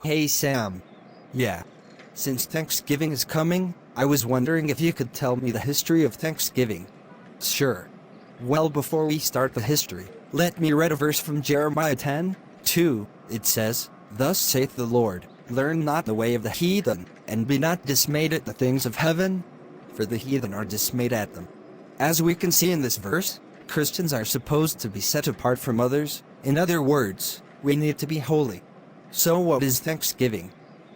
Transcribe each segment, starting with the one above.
Hey Sam. Yeah. Since Thanksgiving is coming, I was wondering if you could tell me the history of Thanksgiving. Sure. Well, before we start the history, let me read a verse from Jeremiah 10:2. It says, "Thus saith the Lord, learn not the way of the heathen, and be not dismayed at the things of heaven, for the heathen are dismayed at them." As we can see in this verse, Christians are supposed to be set apart from others. In other words, we need to be holy. So what is Thanksgiving?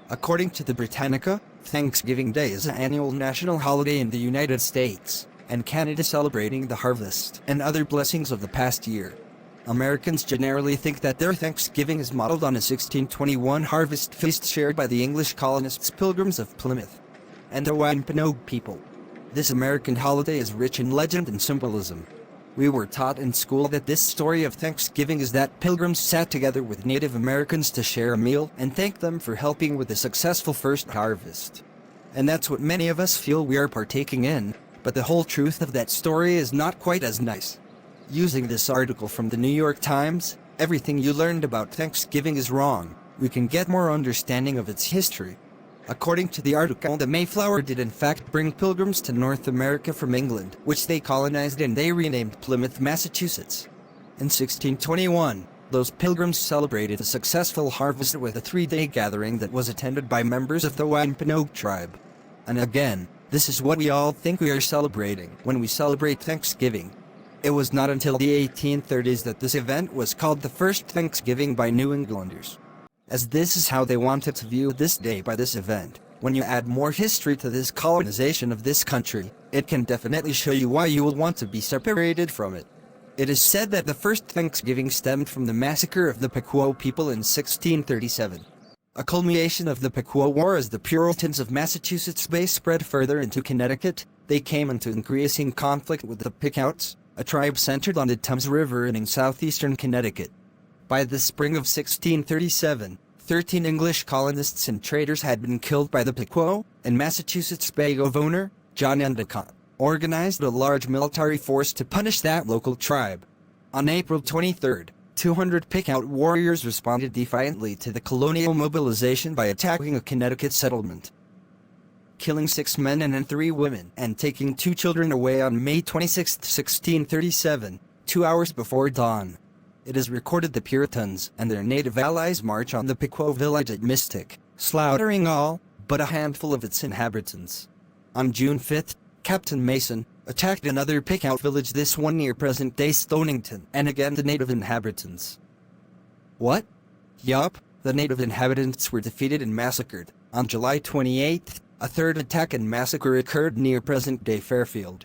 According to the Britannica, Thanksgiving Day is an annual national holiday in the United States and Canada celebrating the harvest and other blessings of the past year. Americans generally think that their Thanksgiving is modeled on a 1621 harvest feast shared by the English colonists Pilgrims of Plymouth and the Wampanoag people. This American holiday is rich in legend and symbolism. We were taught in school that this story of Thanksgiving is that Pilgrims sat together with Native Americans to share a meal and thank them for helping with the successful first harvest. And that's what many of us feel we are partaking in, but the whole truth of that story is not quite as nice. Using this article from the New York Times, everything you learned about Thanksgiving is wrong. We can get more understanding of its history. According to the article, the Mayflower did in fact bring pilgrims to North America from England, which they colonized and they renamed Plymouth, Massachusetts. In 1621, those pilgrims celebrated a successful harvest with a 3-day gathering that was attended by members of the Wampanoag tribe. And again, this is what we all think we are celebrating when we celebrate Thanksgiving. It was not until the 1830s that this event was called the first Thanksgiving by New Englanders, as this is how they wanted to view this day by this event. When you add more history to this colonization of this country, it can definitely show you why you will want to be separated from it. It is said that the first Thanksgiving stemmed from the massacre of the Pequot people in 1637. A culmination of the Pequot War as the Puritans of Massachusetts Bay spread further into Connecticut. They came into increasing conflict with the Picouts, a tribe centered on the Thames River and in southeastern Connecticut. By the spring of 1637, 13 English colonists and traders had been killed by the Pequot, and Massachusetts Bay Governor, John Endicott, organized a large military force to punish that local tribe. On April 23, 200 Picout warriors responded defiantly to the colonial mobilization by attacking a Connecticut settlement, killing 6 men and 3 women, and taking 2 children away on May 26, 1637, 2 hours before dawn. It is recorded the Puritans and their native allies march on the Pequot village at Mystic, slaughtering all but a handful of its inhabitants. On June 5, Captain Mason attacked another Picout village, this one near present-day Stonington, and again the native inhabitants. What? Yup, the native inhabitants were defeated and massacred. On July 28, a third attack and massacre occurred near present-day Fairfield,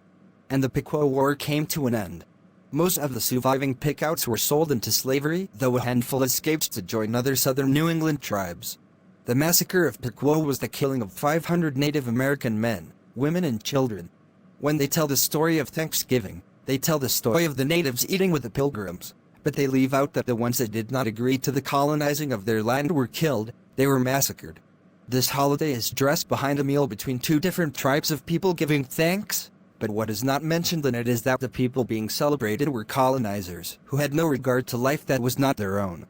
and the Pequot War came to an end. Most of the surviving Picouts were sold into slavery, though a handful escaped to join other southern New England tribes. The massacre of Pequot was the killing of 500 Native American men, women and children. When they tell the story of Thanksgiving, they tell the story of the natives eating with the pilgrims, but they leave out that the ones that did not agree to the colonizing of their land were killed. They were massacred. This holiday is dressed behind a meal between 2 different tribes of people giving thanks. But what is not mentioned in it is that the people being celebrated were colonizers, who had no regard to life that was not their own.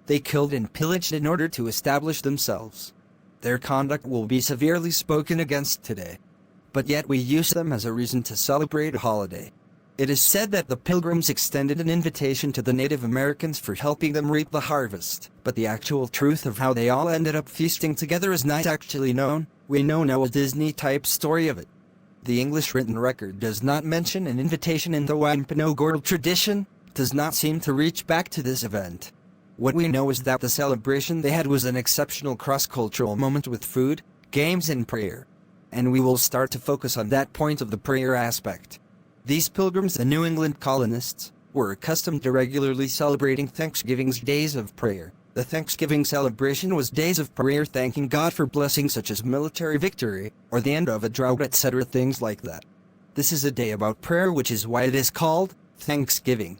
They killed and pillaged in order to establish themselves. Their conduct will be severely spoken against today. But yet we use them as a reason to celebrate a holiday. It is said that the Pilgrims extended an invitation to the Native Americans for helping them reap the harvest, but the actual truth of how they all ended up feasting together is not actually known. We know a Disney-type story of it. The English written record does not mention an invitation in the Wampanoag oral tradition, does not seem to reach back to this event. What we know is that the celebration they had was an exceptional cross-cultural moment with food, games and prayer. And we will start to focus on that point of the prayer aspect. These pilgrims and New England colonists were accustomed to regularly celebrating Thanksgiving's days of prayer. The Thanksgiving celebration was days of prayer thanking God for blessings such as military victory, or the end of a drought, etc., things like that. This is a day about prayer, which is why it is called Thanksgiving.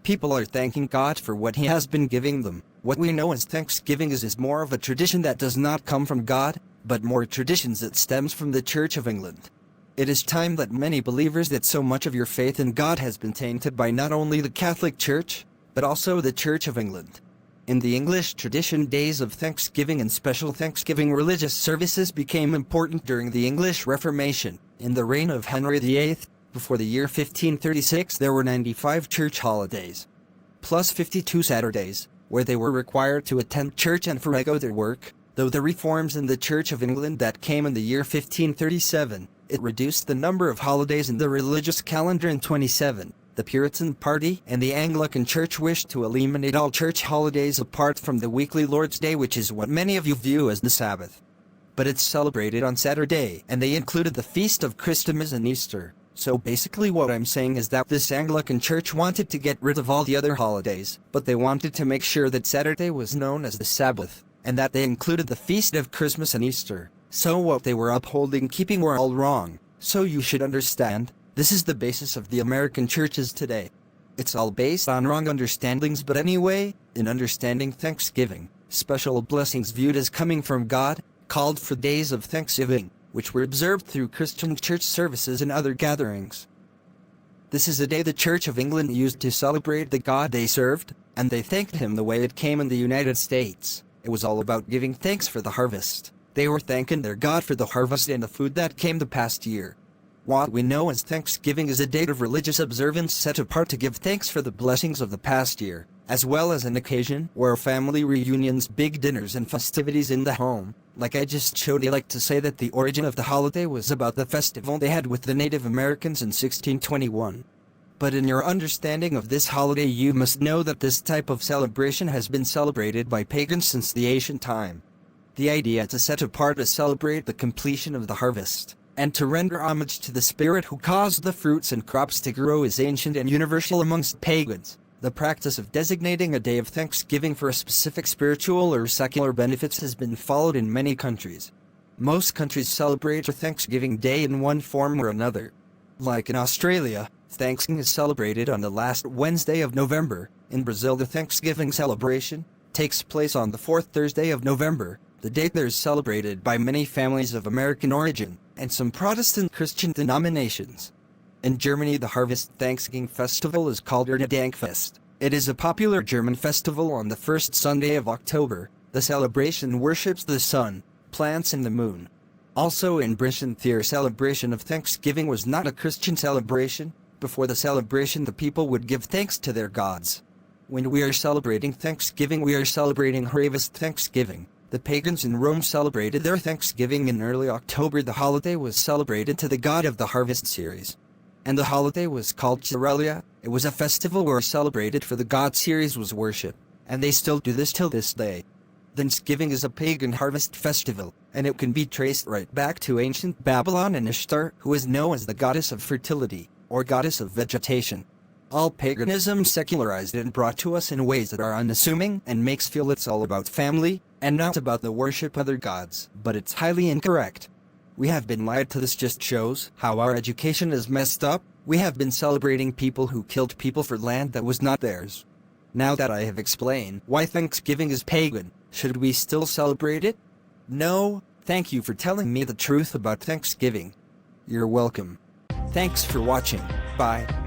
People are thanking God for what He has been giving them. What we know as Thanksgiving is more of a tradition that does not come from God, but more traditions that stems from the Church of England. It is time that many believers that so much of your faith in God has been tainted by not only the Catholic Church, but also the Church of England. In the English tradition, days of Thanksgiving and special Thanksgiving religious services became important during the English Reformation. In the reign of Henry VIII, before the year 1536, there were 95 church holidays, plus 52 Saturdays, where they were required to attend church and forego their work. Though the reforms in the Church of England that came in the year 1537, it reduced the number of holidays in the religious calendar in 27. The Puritan party and the Anglican Church wished to eliminate all church holidays apart from the weekly Lord's Day, which is what many of you view as the Sabbath. But it's celebrated on Saturday, and they included the Feast of Christmas and Easter. So basically what I'm saying is that this Anglican Church wanted to get rid of all the other holidays, but they wanted to make sure that Saturday was known as the Sabbath, and that they included the Feast of Christmas and Easter. So what they were upholding, keeping, were all wrong. So you should understand, this is the basis of the American churches today. It's all based on wrong understandings, but anyway, in understanding Thanksgiving, special blessings viewed as coming from God, called for days of Thanksgiving, which were observed through Christian church services and other gatherings. This is a day the Church of England used to celebrate the God they served, and they thanked him the way it came in the United States. It was all about giving thanks for the harvest. They were thanking their God for the harvest and the food that came the past year. What we know as Thanksgiving is a date of religious observance set apart to give thanks for the blessings of the past year, as well as an occasion where family reunions, big dinners, and festivities in the home. Like I just showed you, like to say that the origin of the holiday was about the festival they had with the Native Americans in 1621. But in your understanding of this holiday, you must know that this type of celebration has been celebrated by pagans since the ancient time. The idea to set apart to celebrate the completion of the harvest, and to render homage to the spirit who caused the fruits and crops to grow, is ancient and universal amongst pagans. The practice of designating a day of Thanksgiving for a specific spiritual or secular benefits has been followed in many countries. Most countries celebrate Thanksgiving Day in one form or another. Like in Australia, Thanksgiving is celebrated on the last Wednesday of November. In Brazil, the Thanksgiving celebration takes place on the fourth Thursday of November. The date there is celebrated by many families of American origin and some Protestant Christian denominations. In Germany, the Harvest Thanksgiving Festival is called Erntedankfest. It is a popular German festival on the first Sunday of October. The celebration worships the sun, plants, and the moon. Also in Britain, their celebration of Thanksgiving was not a Christian celebration. Before the celebration, the people would give thanks to their gods. When we are celebrating Thanksgiving, we are celebrating Harvest Thanksgiving. The pagans in Rome celebrated their Thanksgiving in early October. The holiday was celebrated to the god of the harvest series, and the holiday was called Cerealia. It was a festival where celebrated for the god Ceres was worshipped, and they still do this till this day. Thanksgiving is a pagan harvest festival, and it can be traced right back to ancient Babylon and Ishtar, who is known as the goddess of fertility, or goddess of vegetation. All paganism secularized and brought to us in ways that are unassuming and makes feel it's all about family, and not about the worship other gods, but it's highly incorrect. We have been lied to. This just shows how our education is messed up. We have been celebrating people who killed people for land that was not theirs. Now that I have explained why Thanksgiving is pagan, should we still celebrate it? No. Thank you for telling me the truth about Thanksgiving. You're welcome. Thanks for watching. Bye.